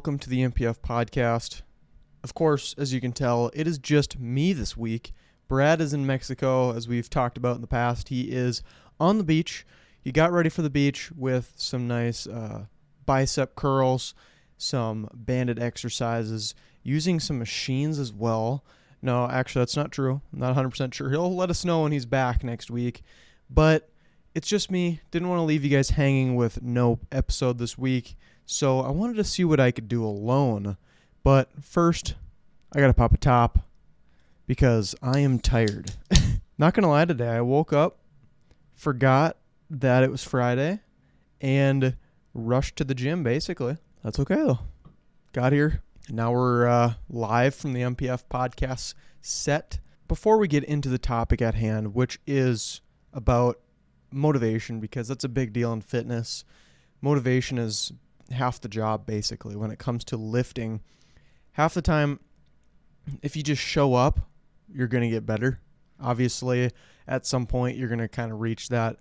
welcome to the MPF podcast. Of course, as you can tell, it is just me this week. Brad is in Mexico, as we've talked about in the past. He is on the beach. He got ready for the beach with some nice bicep curls, some banded exercises, using some machines as well. No, actually, that's not true. I'm not 100% sure. He'll let us know when he's back next week. But it's just me. Didn't want to leave you guys hanging with no episode this week. So I wanted to see what I could do alone. But first, I got to pop a top because I am tired. Not going to lie, today I woke up, forgot that it was Friday, and rushed to the gym, basically. That's okay, though. Got here. Now we're live from the MPF podcast set. Before we get into the topic at hand, which is about motivation, because that's a big deal in fitness. Motivation is half the job, basically, when it comes to lifting. Half the time, if you just show up, you're going to get better. Obviously, at some point, you're going to kind of reach that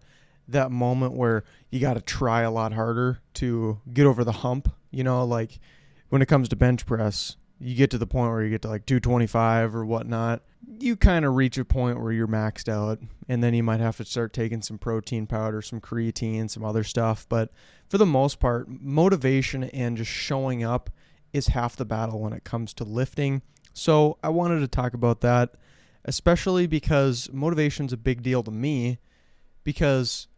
moment where you got to try a lot harder to get over the hump. You know, like when it comes to bench press, you get to the point where you get to like 225 or whatnot. You kind of reach a point where you're maxed out, and then you might have to start taking some protein powder, some creatine, some other stuff. But for the most part, motivation and just showing up is half the battle when it comes to lifting. So I wanted to talk about that, especially because motivation's a big deal to me, because,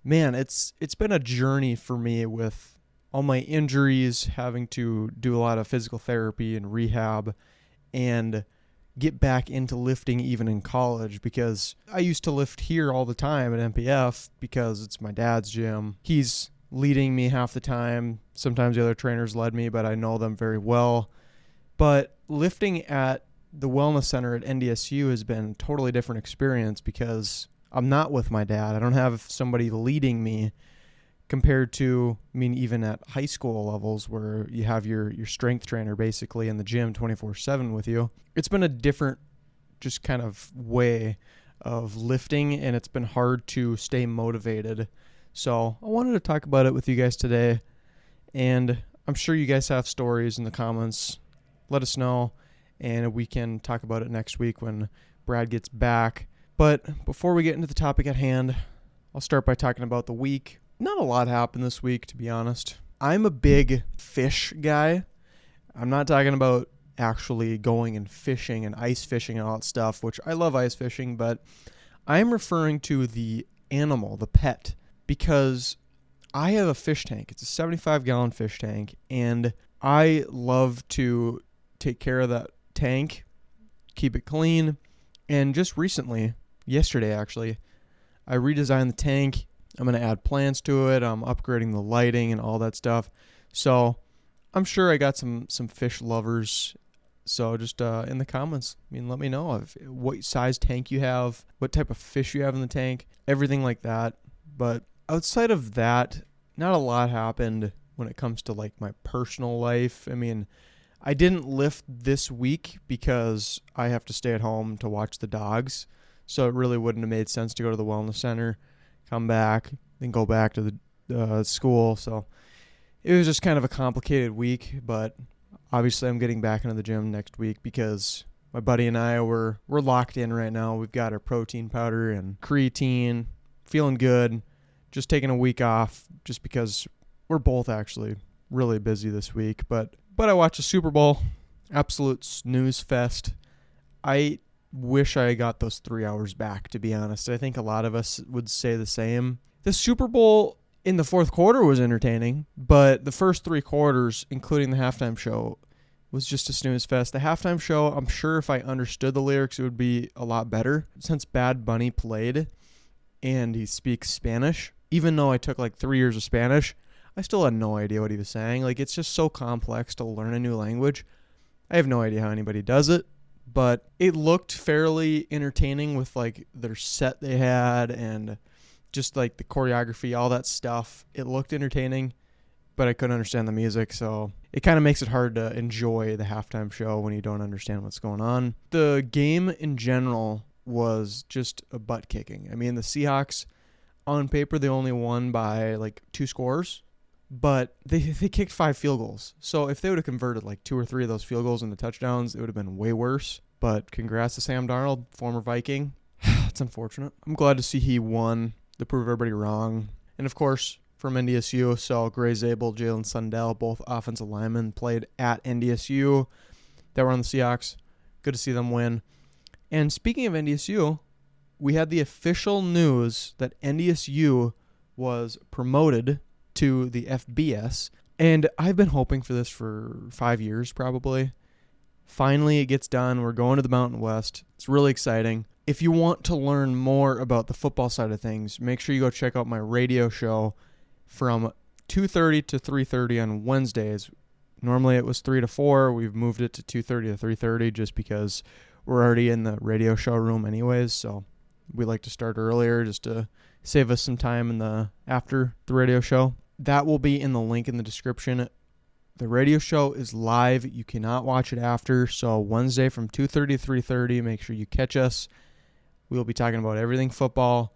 man, it's been a journey for me with all my injuries, having to do a lot of physical therapy and rehab, and get back into lifting even in college, because I used to lift here all the time at MPF because it's my dad's gym. He's leading me half the time. Sometimes the other trainers led me, but I know them very well. But lifting at the wellness center at NDSU has been a totally different experience because I'm not with my dad. I don't have somebody leading me compared to, I mean, even at high school levels where you have your strength trainer basically in the gym 24/7 with you. It's been a different just kind of way of lifting, and it's been hard to stay motivated. So I wanted to talk about it with you guys today, and I'm sure you guys have stories in the comments. Let us know, and we can talk about it next week when Brad gets back. But before we get into the topic at hand, I'll start by talking about the week. Not a lot happened this week, to be honest. I'm a big fish guy. I'm not talking about actually going and fishing and ice fishing and all that stuff, which I love ice fishing, but I'm referring to the animal, the pet, because I have a fish tank. It's a 75-gallon fish tank, and I love to take care of that tank, keep it clean, and just recently, yesterday actually, I redesigned the tank. I'm going to add plants to it. I'm upgrading the lighting and all that stuff. So I'm sure I got some fish lovers. So just in the comments, let me know what size tank you have, what type of fish you have in the tank, everything like that. But outside of that, not a lot happened when it comes to like my personal life. I didn't lift this week because I have to stay at home to watch the dogs. So it really wouldn't have made sense to go to the wellness center, come back, then go back to the school. So it was just kind of a complicated week, but obviously I'm getting back into the gym next week because my buddy and I, we're locked in right now. We've got our protein powder and creatine, feeling good, just taking a week off just because we're both actually really busy this week. But I watched the Super Bowl, absolute snooze fest. I wish I got those 3 hours back, to be honest. I think a lot of us would say the same. The Super Bowl in the fourth quarter was entertaining, but the first 3 quarters, including the halftime show, was just a snooze fest. The halftime show, I'm sure if I understood the lyrics, it would be a lot better. Since Bad Bunny played and he speaks Spanish, even though I took like 3 years of Spanish, I still had no idea what he was saying. Like, it's just so complex to learn a new language. I have no idea how anybody does it. But it looked fairly entertaining with like their set they had and just like the choreography, all that stuff. It looked entertaining, but I couldn't understand the music. So it kind of makes it hard to enjoy the halftime show when you don't understand what's going on. The game in general was just a butt kicking. The Seahawks, on paper, they only won by like 2 scores. but they kicked 5 field goals. So if they would have converted like 2 or 3 of those field goals into touchdowns, it would have been way worse. But congrats to Sam Darnold, former Viking. It's unfortunate. I'm glad to see he won to prove everybody wrong. And of course, from NDSU, so Gray Zabel, Jalen Sundell, both offensive linemen, played at NDSU that were on the Seahawks. Good to see them win. And speaking of NDSU, we had the official news that NDSU was promoted to the FBS. And I've been hoping for this for 5 years probably. Finally, it gets done. We're going to the Mountain West. It's really exciting. If you want to learn more about the football side of things, make sure you go check out my radio show from 2:30 to 3:30 on Wednesdays. Normally it was 3 to 4. We've moved it to 2:30 to 3:30 just because we're already in the radio show room anyways. So we like to start earlier just to save us some time after the radio show. That will be in the link in the description. The radio show is live. You cannot watch it after. So Wednesday from 2:30 to 3:30, make sure you catch us. We'll be talking about everything football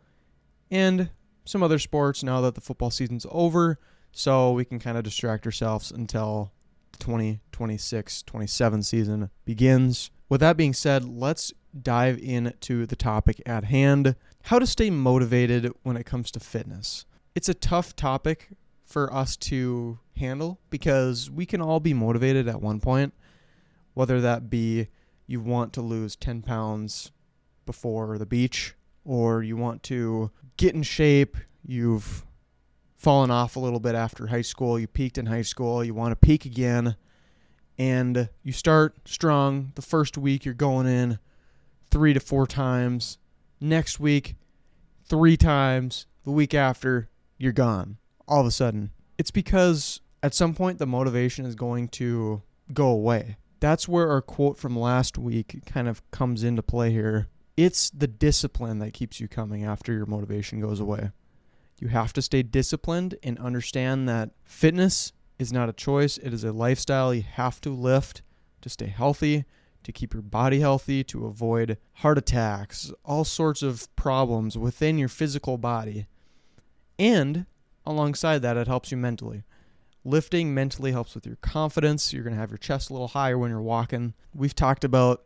and some other sports now that the football season's over. So we can kind of distract ourselves until the 2026-27 season begins. With that being said, let's dive into the topic at hand. How to stay motivated when it comes to fitness. It's a tough topic for us to handle because we can all be motivated at one point, whether that be you want to lose 10 pounds before the beach or you want to get in shape, you've fallen off a little bit after high school, you peaked in high school, you want to peak again, and you start strong. The first week you're going in 3 to 4 times, next week 3 times, the week after you're gone. All of a sudden. It's because at some point the motivation is going to go away. That's where our quote from last week kind of comes into play here. It's the discipline that keeps you coming after your motivation goes away. You have to stay disciplined and understand that fitness is not a choice. It is a lifestyle. You have to lift to stay healthy, to keep your body healthy, to avoid heart attacks, all sorts of problems within your physical body. And alongside that, it helps you mentally. Lifting mentally helps with your confidence. You're going to have your chest a little higher when you're walking. We've talked about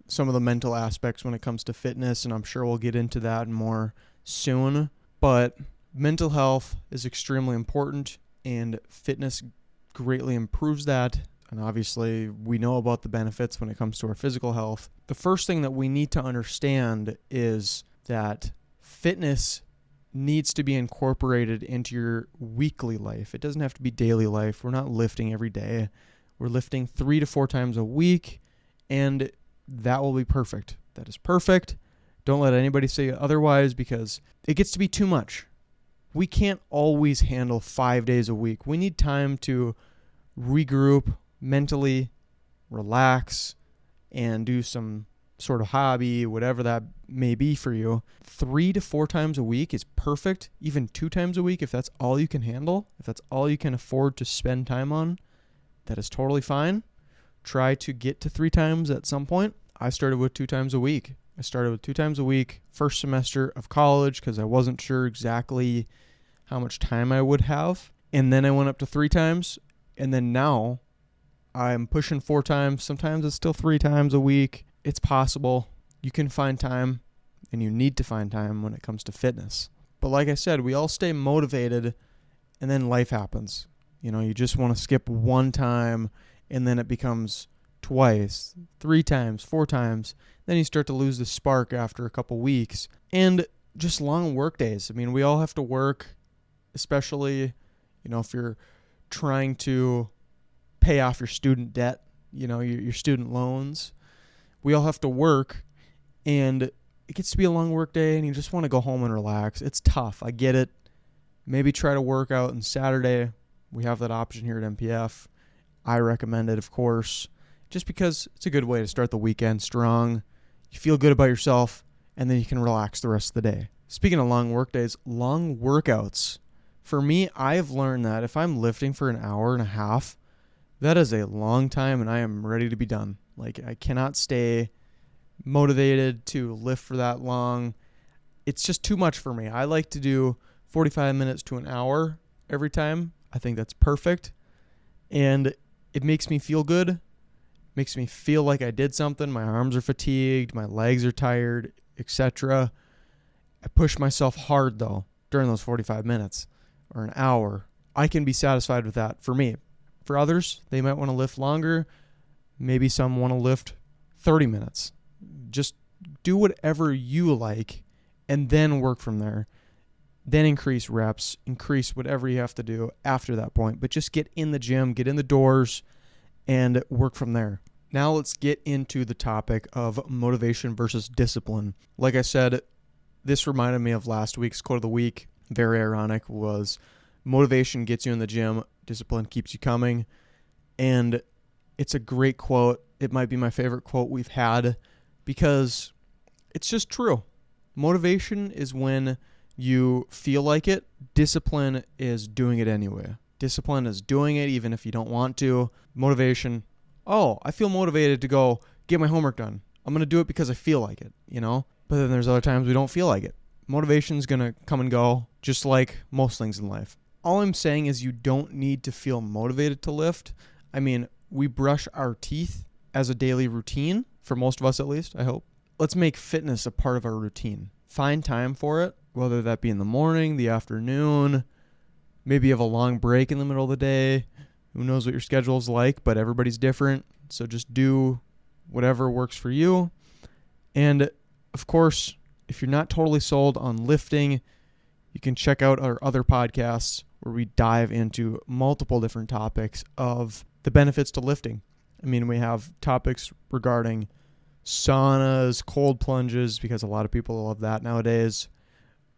some of the mental aspects when it comes to fitness, and I'm sure we'll get into that more soon. But mental health is extremely important, and fitness greatly improves that. And obviously, we know about the benefits when it comes to our physical health. The first thing that we need to understand is that fitness needs to be incorporated into your weekly life. It doesn't have to be daily life. We're not lifting every day. We're lifting 3 to 4 times a week, and that will be perfect. That is perfect. Don't let anybody say otherwise because it gets to be too much. We can't always handle 5 days a week. We need time to regroup mentally, relax, and do some sort of hobby, whatever that may be for you. 3 to 4 times a week is perfect. Even 2 times a week, if that's all you can handle, if that's all you can afford to spend time on, that is totally fine. Try to get to 3 times at some point. I started with 2 times a week. I started with 2 times a week first semester of college because I wasn't sure exactly how much time I would have. And then I went up to 3 times. And then now I'm pushing 4 times. Sometimes it's still 3 times a week. It's possible. You can find time, and you need to find time when it comes to fitness. But like I said, we all stay motivated, and then life happens. You know, you just want to skip 1 time, and then it becomes twice, 3 times, 4 times. Then you start to lose the spark after a couple weeks. And just long work days. I mean, we all have to work, especially, you know, if you're trying to pay off your student debt, you know, your student loans. We all have to work, and it gets to be a long work day, and you just want to go home and relax. It's tough. I get it. Maybe try to work out on Saturday. We have that option here at MPF. I recommend it, of course, just because it's a good way to start the weekend strong. You feel good about yourself, and then you can relax the rest of the day. Speaking of long work days, long workouts. For me, I've learned that if I'm lifting for an hour and a half, that is a long time, and I am ready to be done. Like, I cannot stay motivated to lift for that long. It's just too much for me. I like to do 45 minutes to an hour every time. I think that's perfect. And it makes me feel good. Makes me feel like I did something. My arms are fatigued. My legs are tired, etc. I push myself hard, though, during those 45 minutes or an hour. I can be satisfied with that for me. For others, they might want to lift longer. Maybe some want to lift 30 minutes. Just do whatever you like and then work from there. Then increase reps, increase whatever you have to do after that point. But just get in the gym, get in the doors, and work from there. Now let's get into the topic of motivation versus discipline. Like I said, this reminded me of last week's quote of the week. Very ironic, was motivation gets you in the gym, discipline keeps you coming. And it's a great quote. It might be my favorite quote we've had because it's just true. Motivation is when you feel like it. Discipline is doing it anyway. Discipline is doing it even if you don't want to. Motivation, oh, I feel motivated to go get my homework done. I'm going to do it because I feel like it, But then there's other times we don't feel like it. Motivation's going to come and go, just like most things in life. All I'm saying is you don't need to feel motivated to lift. I mean, we brush our teeth as a daily routine, for most of us at least, I hope. Let's make fitness a part of our routine. Find time for it, whether that be in the morning, the afternoon, maybe you have a long break in the middle of the day. Who knows what your schedule is like, but everybody's different. So just do whatever works for you. And of course, if you're not totally sold on lifting, you can check out our other podcasts where we dive into multiple different topics of the benefits to lifting. I mean, we have topics regarding saunas, cold plunges, because a lot of people love that nowadays.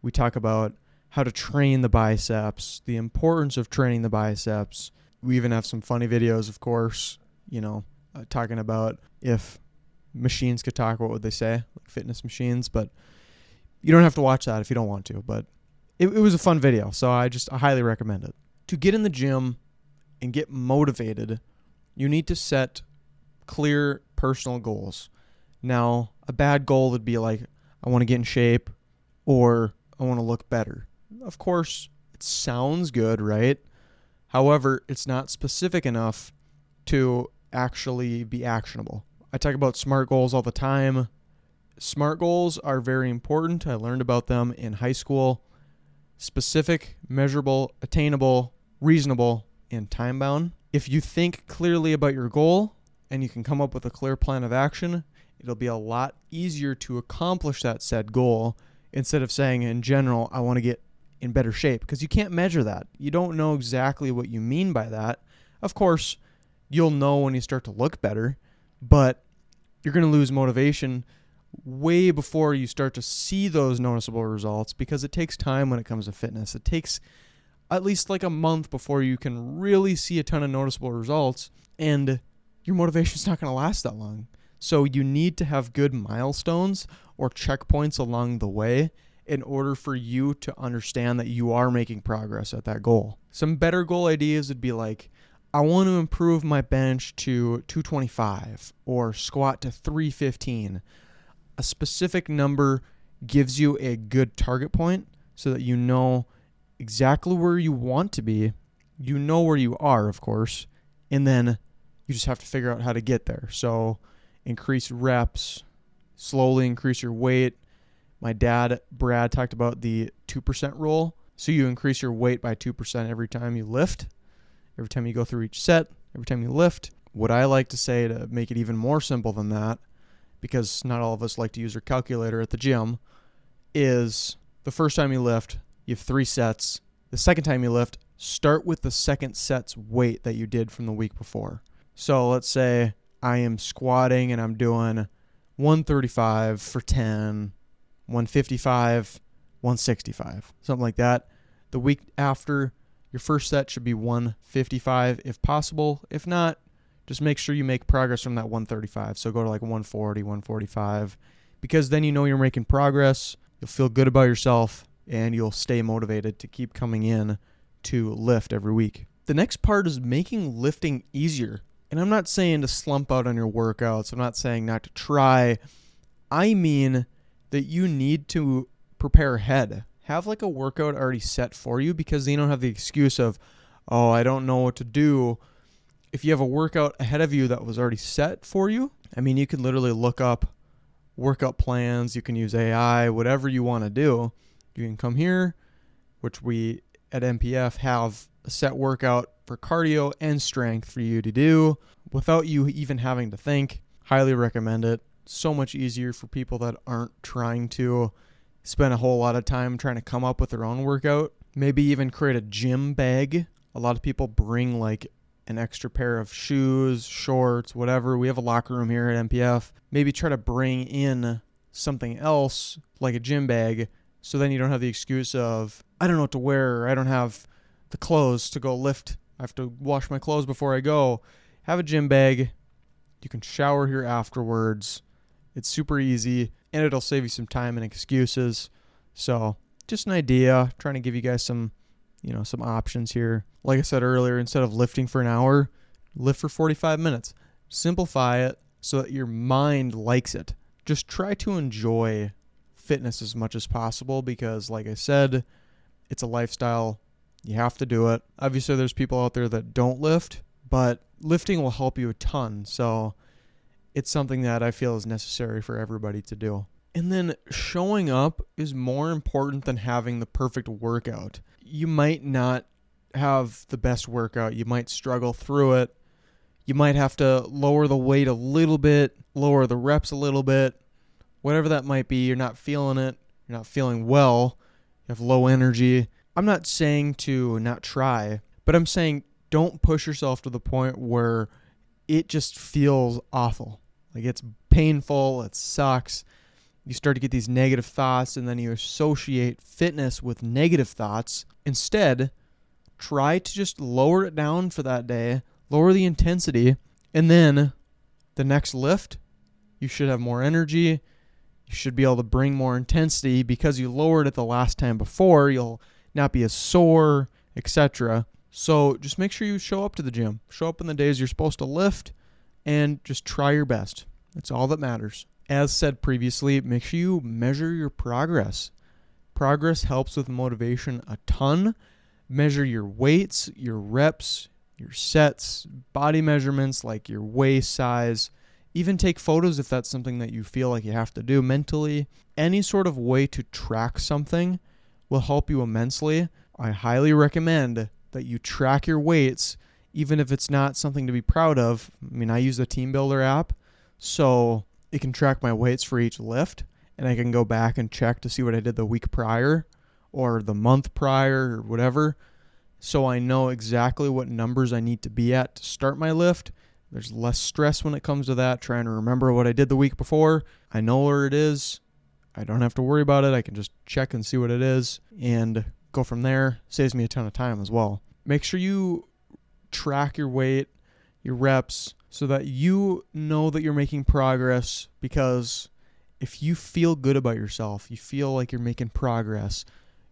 We talk about how to train the biceps, the importance of training the biceps. We even have some funny videos, of course, talking about if machines could talk, what would they say? Like fitness machines, but you don't have to watch that if you don't want to, but it was a fun video, so I highly recommend it. To get in the gym and get motivated, you need to set clear personal goals. Now, a bad goal would be like, I want to get in shape or I want to look better. Of course, it sounds good, right? However, it's not specific enough to actually be actionable. I talk about SMART goals all the time. SMART goals are very important. I learned about them in high school. Specific, measurable, attainable, reasonable, and time-bound. If you think clearly about your goal and you can come up with a clear plan of action, it'll be a lot easier to accomplish that said goal instead of saying in general, I want to get in better shape, because you can't measure that. You don't know exactly what you mean by that. Of course, you'll know when you start to look better, but you're going to lose motivation way before you start to see those noticeable results, because it takes time when it comes to fitness. It takes at least like a month before you can really see a ton of noticeable results, and your motivation's not going to last that long. So you need to have good milestones or checkpoints along the way in order for you to understand that you are making progress at that goal. Some better goal ideas would be like, I want to improve my bench to 225 or squat to 315. A specific number gives you a good target point so that you know exactly where you want to be. You know where you are, of course, and then you just have to figure out how to get there. So increase reps, slowly increase your weight. My dad, Brad, talked about the 2% rule. So you increase your weight by 2% every time you lift, every time you go through each set, every time you lift. What I like to say to make it even more simple than that, because not all of us like to use our calculator at the gym, is the first time you lift, you have 3 sets. The second time you lift, start with the second set's weight that you did from the week before. So let's say I am squatting and I'm doing 135 for 10, 155, 165, something like that. The week after, your first set should be 155 if possible. If not, just make sure you make progress from that 135. So go to like 140, 145, because then you know you're making progress. You'll feel good about yourself and you'll stay motivated to keep coming in to lift every week. The next part is making lifting easier. And I'm not saying to slump out on your workouts. I'm not saying not to try. I mean that you need to prepare ahead. Have like a workout already set for you, because then you don't have the excuse of, oh, I don't know what to do. If you have a workout ahead of you that was already set for you, I mean, you can literally look up workout plans. You can use AI, whatever you want to do. You can come here, which we at MPF have a set workout for cardio and strength for you to do without you even having to think. Highly recommend it. So much easier for people that aren't trying to spend a whole lot of time trying to come up with their own workout. Maybe even create a gym bag. A lot of people bring like an extra pair of shoes, shorts, whatever. We have a locker room here at MPF. Maybe try to bring in something else like a gym bag, so then you don't have the excuse of, I don't know what to wear, or I don't have the clothes to go lift. I have to wash my clothes before I go. Have a gym bag. You can shower here afterwards. It's super easy, and it'll save you some time and excuses. So just an idea, trying to give you guys some options here. Like I said earlier, instead of lifting for an hour, lift for 45 minutes. Simplify it so that your mind likes it. Just try to enjoy fitness as much as possible because, like I said, it's a lifestyle. You have to do it. Obviously, there's people out there that don't lift, but lifting will help you a ton. So it's something that I feel is necessary for everybody to do. And then showing up is more important than having the perfect workout. You might not have the best workout. You might struggle through it. You might have to lower the weight a little bit, lower the reps a little bit, whatever that might be. You're not feeling it. You're not feeling well. You have low energy. I'm not saying to not try, but I'm saying don't push yourself to the point where it just feels awful. Like it's painful. It sucks. You start to get these negative thoughts, and then you associate fitness with negative thoughts. Instead, try to just lower it down for that day, lower the intensity, and then the next lift, you should have more energy. You should be able to bring more intensity because you lowered it the last time before. You'll not be as sore, etc. So just make sure you show up to the gym. Show up in the days you're supposed to lift, and just try your best. That's all that matters. As said previously, make sure you measure your progress. Progress helps with motivation a ton. Measure your weights, your reps, your sets, body measurements like your waist size. Even take photos if that's something that you feel like you have to do mentally. Any sort of way to track something will help you immensely. I highly recommend that you track your weights, even if it's not something to be proud of. I mean, I use the Team Builder app, so it can track my weights for each lift, and I can go back and check to see what I did the week prior or the month prior or whatever, so I know exactly what numbers I need to be at to start my lift. There's less stress when it comes to that, trying to remember what I did the week before. I know where it is. I don't have to worry about it. I can just check and see what it is and go from there. Saves me a ton of time as well. Make sure you track your weight, your reps, so that you know that you're making progress, because if you feel good about yourself, you feel like you're making progress,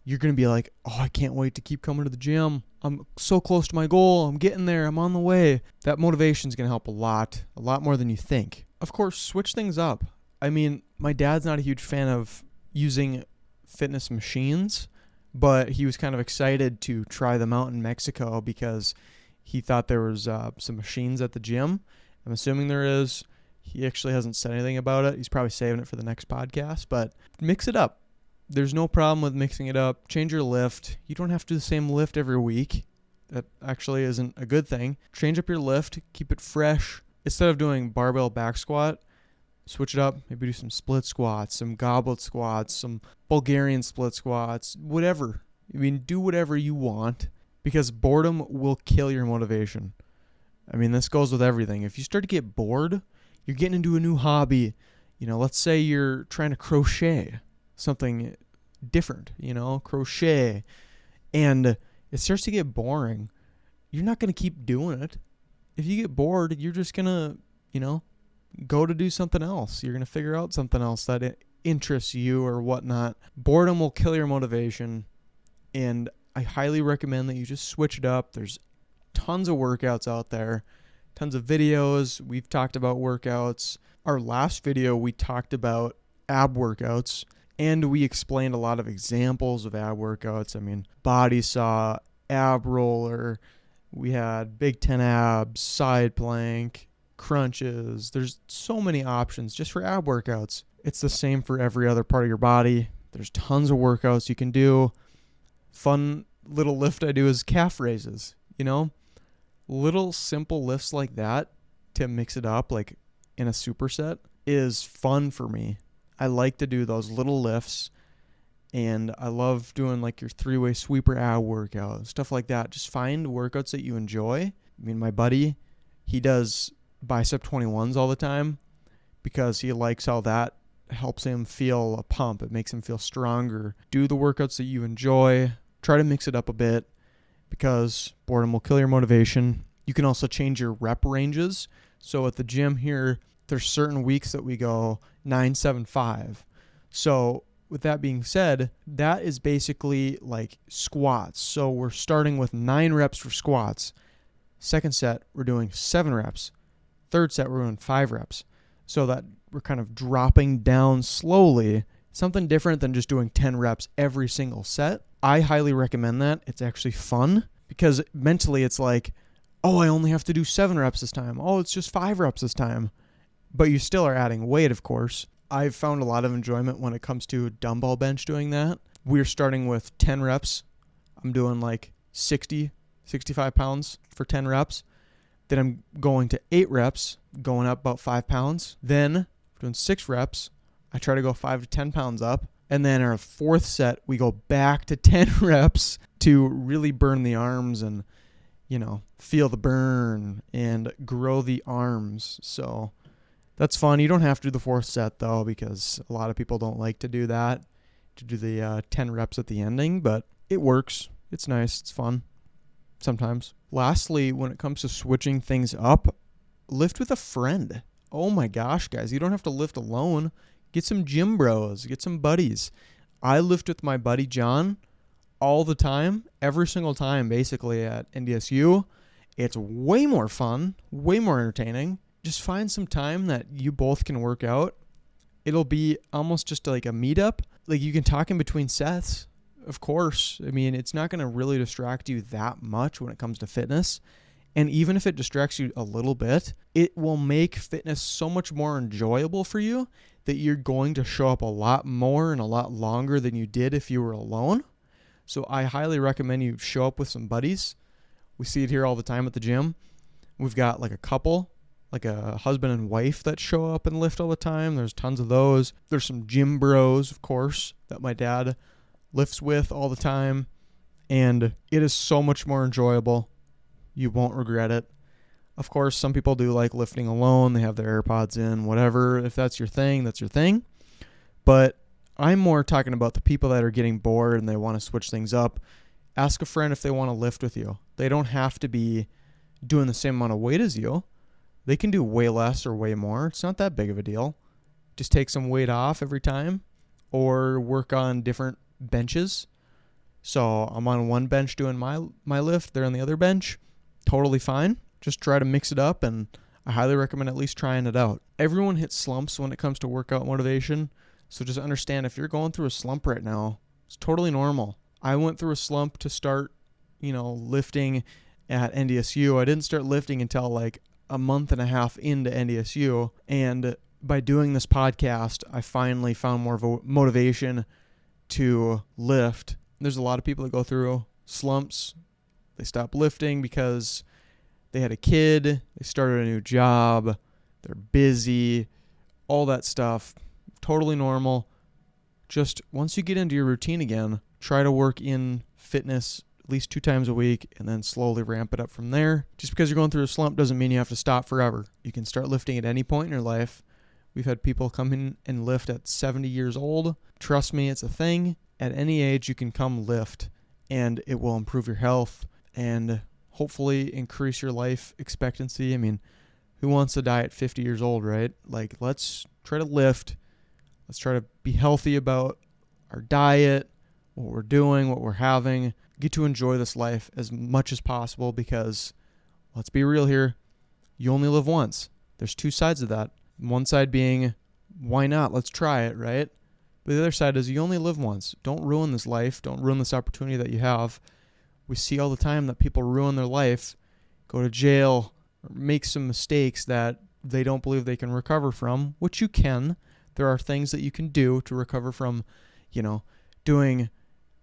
you're going to be like, oh, I can't wait to keep coming to the gym. I'm so close to my goal. I'm getting there. I'm on the way. That motivation is going to help a lot more than you think. Of course, switch things up. I mean, my dad's not a huge fan of using fitness machines, but he was kind of excited to try them out in Mexico because he thought there was some machines at the gym. I'm assuming there is. He actually hasn't said anything about it. He's probably saving it for the next podcast, but mix it up. There's no problem with mixing it up. Change your lift. You don't have to do the same lift every week. That actually isn't a good thing. Change up your lift. Keep it fresh. Instead of doing barbell back squat, switch it up. Maybe do some split squats, some goblet squats, some Bulgarian split squats, whatever. I mean, do whatever you want, because boredom will kill your motivation. I mean, this goes with everything. If you start to get bored, you're getting into a new hobby. Let's say you're trying to crochet, something different, crochet, and it starts to get boring. You're not going to keep doing it. If you get bored, you're just going to, go to do something else. You're going to figure out something else that interests you or whatnot. Boredom will kill your motivation, and I highly recommend that you just switch it up. There's tons of workouts out there, tons of videos. We've talked about workouts. Our last video, we talked about ab workouts, and we explained a lot of examples of ab workouts. I mean, body saw, ab roller, We had Big 10 abs, side plank, crunches. There's so many options just for ab workouts. It's the same for every other part of your body. There's tons of workouts you can do. Fun little lift I do is calf raises, Little simple lifts like that to mix it up like in a superset is fun for me. I like to do those little lifts, and I love doing like your 3-way sweeper ab workout, stuff like that. Just find workouts that you enjoy. I mean, my buddy, he does bicep 21s all the time because he likes how that helps him feel a pump. It makes him feel stronger. Do the workouts that you enjoy. Try to mix it up a bit because boredom will kill your motivation. You can also change your rep ranges. So at the gym here, there's certain weeks that we go 9-7-5. So with that being said, that is basically like squats. So we're starting with 9 reps for squats. Second set, we're doing 7 reps. Third set, we're doing 5 reps. So that we're kind of dropping down slowly. Something different than just doing 10 reps every single set. I highly recommend that. It's actually fun because mentally it's like, oh, I only have to do 7 reps this time. Oh, it's just 5 reps this time. But you still are adding weight, of course. I've found a lot of enjoyment when it comes to dumbbell bench doing that. We're starting with 10 reps. I'm doing like 65 pounds for 10 reps. Then I'm going to 8 reps, going up about 5 pounds. Then doing 6 reps. I try to go 5 to 10 pounds up. And then our 4th set, we go back to 10 reps to really burn the arms and, feel the burn and grow the arms. So that's fun. You don't have to do the 4th set, though, because a lot of people don't like to do that, to do the 10 reps at the ending. But it works. It's nice. It's fun sometimes. Lastly, when it comes to switching things up, lift with a friend. Oh, my gosh, guys. You don't have to lift alone. Get some gym bros. Get some buddies. I lift with my buddy John all the time, every single time, basically, at NDSU. It's way more fun, way more entertaining. Just find some time that you both can work out. It'll be almost just like a meetup. Like you can talk in between sets, of course. I mean, it's not going to really distract you that much when it comes to fitness. And even if it distracts you a little bit, it will make fitness so much more enjoyable for you that you're going to show up a lot more and a lot longer than you did if you were alone. So I highly recommend you show up with some buddies. We see it here all the time at the gym. We've got like a couple, like a husband and wife that show up and lift all the time. There's tons of those. There's some gym bros, of course, that my dad lifts with all the time. And it is so much more enjoyable. You won't regret it. Of course, some people do like lifting alone. They have their AirPods in, whatever. If that's your thing, that's your thing. But I'm more talking about the people that are getting bored and they want to switch things up. Ask a friend if they want to lift with you. They don't have to be doing the same amount of weight as you. They can do way less or way more. It's not that big of a deal. Just take some weight off every time or work on different benches. So I'm on one bench doing my lift. They're on the other bench. Totally fine. Just try to mix it up, and I highly recommend at least trying it out. Everyone hits slumps when it comes to workout motivation, so just understand if you're going through a slump right now, it's totally normal. I went through a slump to start, lifting at NDSU. I didn't start lifting until like a month and a half into NDSU, and by doing this podcast, I finally found more of a motivation to lift. There's a lot of people that go through slumps. They stop lifting because they had a kid, they started a new job, they're busy, all that stuff. Totally normal. Just once you get into your routine again, try to work in fitness at least 2 times a week and then slowly ramp it up from there. Just because you're going through a slump doesn't mean you have to stop forever. You can start lifting at any point in your life. We've had people come in and lift at 70 years old. Trust me, it's a thing. At any age, you can come lift, and it will improve your health and hopefully increase your life expectancy. I mean, who wants to die at 50 years old, right? Like, let's try to lift. Let's try to be healthy about our diet, what we're doing, what we're having. Get to enjoy this life as much as possible because, let's be real here, you only live once. There's 2 sides of that. One side being, why not? Let's try it, right? But the other side is you only live once. Don't ruin this life. Don't ruin this opportunity that you have. We see all the time that people ruin their life go to jail, or make some mistakes that they don't believe they can recover from, which you can. There are things that you can do to recover from, doing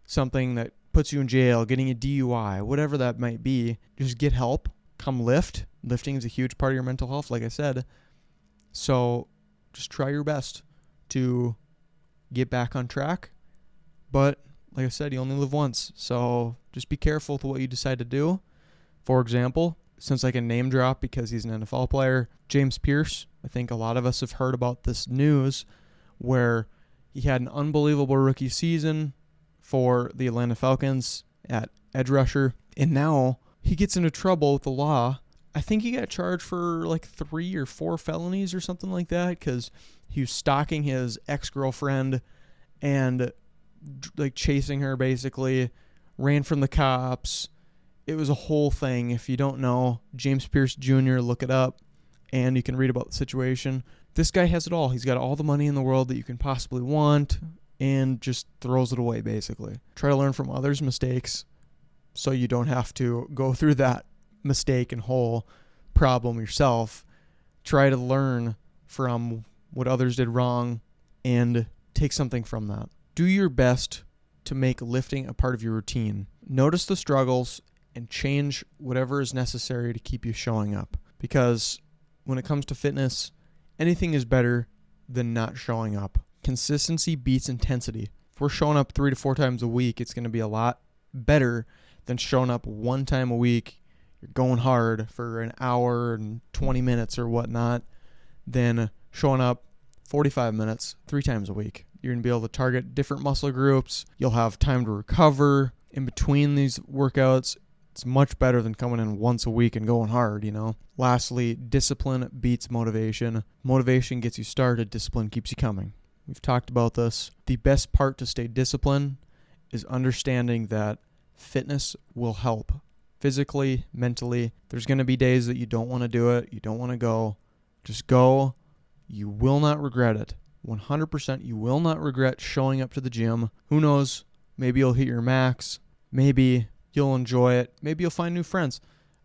something that puts you in jail, getting a DUI, whatever that might be. Just get help. Come lift. Lifting is a huge part of your mental health, like I said. So just try your best to get back on track. But like I said, you only live once. So just be careful with what you decide to do. For example, since I can name drop because he's an NFL player, James Pierce, I think a lot of us have heard about this news where he had an unbelievable rookie season for the Atlanta Falcons at edge rusher. And now he gets into trouble with the law. I think he got charged for like 3 or 4 felonies or something like that because he was stalking his ex-girlfriend and like chasing her basically, ran from the cops. It was a whole thing. If you don't know, James Pierce Jr., look it up and you can read about the situation. This guy has it all. He's got all the money in the world that you can possibly want and just throws it away basically. Try to learn from others' mistakes so you don't have to go through that mistake and whole problem yourself. Try to learn from what others did wrong and take something from that. Do your best to make lifting a part of your routine. Notice the struggles and change whatever is necessary to keep you showing up. Because when it comes to fitness, anything is better than not showing up. Consistency beats intensity. If we're showing up 3 to 4 times a week, it's going to be a lot better than showing up 1 time a week. You're going hard for an hour and 20 minutes or whatnot, than showing up 45 minutes 3 times a week. You're going to be able to target different muscle groups. You'll have time to recover in between these workouts. It's much better than coming in once a week and going hard, Lastly, discipline beats motivation. Motivation gets you started. Discipline keeps you coming. We've talked about this. The best part to stay disciplined is understanding that fitness will help physically, mentally. There's going to be days that you don't want to do it. You don't want to go. Just go. You will not regret it. 100% you will not regret showing up to the gym. Who knows? Maybe you'll hit your max. Maybe you'll enjoy it. Maybe you'll find new friends.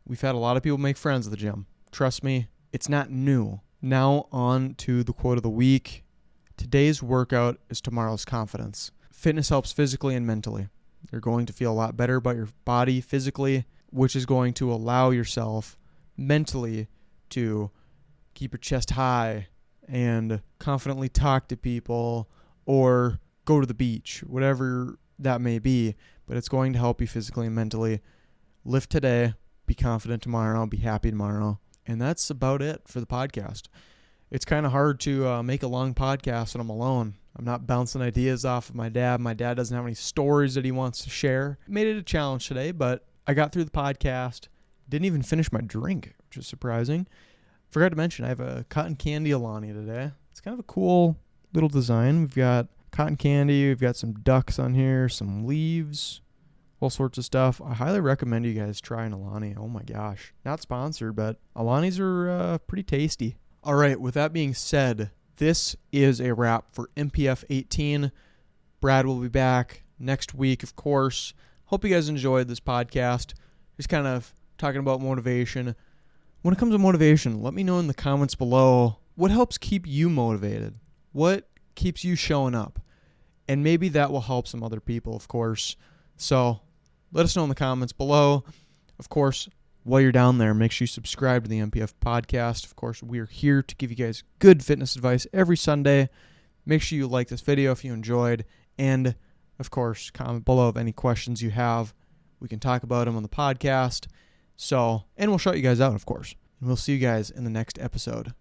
We've had a lot of people make friends at the gym. Trust me, it's not new. Now on to the quote of the week. Today's workout is tomorrow's confidence. Fitness helps physically and mentally. You're going to feel a lot better about your body physically, which is going to allow yourself mentally to keep your chest high and confidently talk to people or go to the beach, whatever that may be. But it's going to help you physically and mentally. Lift today, be confident tomorrow, be happy tomorrow. And that's about it for the podcast. It's kind of hard to make a long podcast when I'm alone. I'm not bouncing ideas off of my dad. My dad doesn't have any stories that he wants to share. Made it a challenge today, but I got through the podcast. Didn't even finish my drink, which is surprising. Forgot to mention, I have a cotton candy Alani today. It's kind of a cool little design. We've got cotton candy. We've got some ducks on here, some leaves, all sorts of stuff. I highly recommend you guys try an Alani. Oh my gosh. Not sponsored, but Alanis are pretty tasty. All right, with that being said, this is a wrap for MPF 18. Brad will be back next week, of course. Hope you guys enjoyed this podcast. Just kind of talking about motivation. When it comes to motivation, let me know in the comments below what helps keep you motivated. What keeps you showing up? And maybe that will help some other people, of course. So let us know in the comments below. Of course, while you're down there, make sure you subscribe to the MPF podcast. Of course, we are here to give you guys good fitness advice every Sunday. Make sure you like this video if you enjoyed. And, of course, comment below of any questions you have. We can talk about them on the podcast. And we'll shout you guys out, of course. And we'll see you guys in the next episode.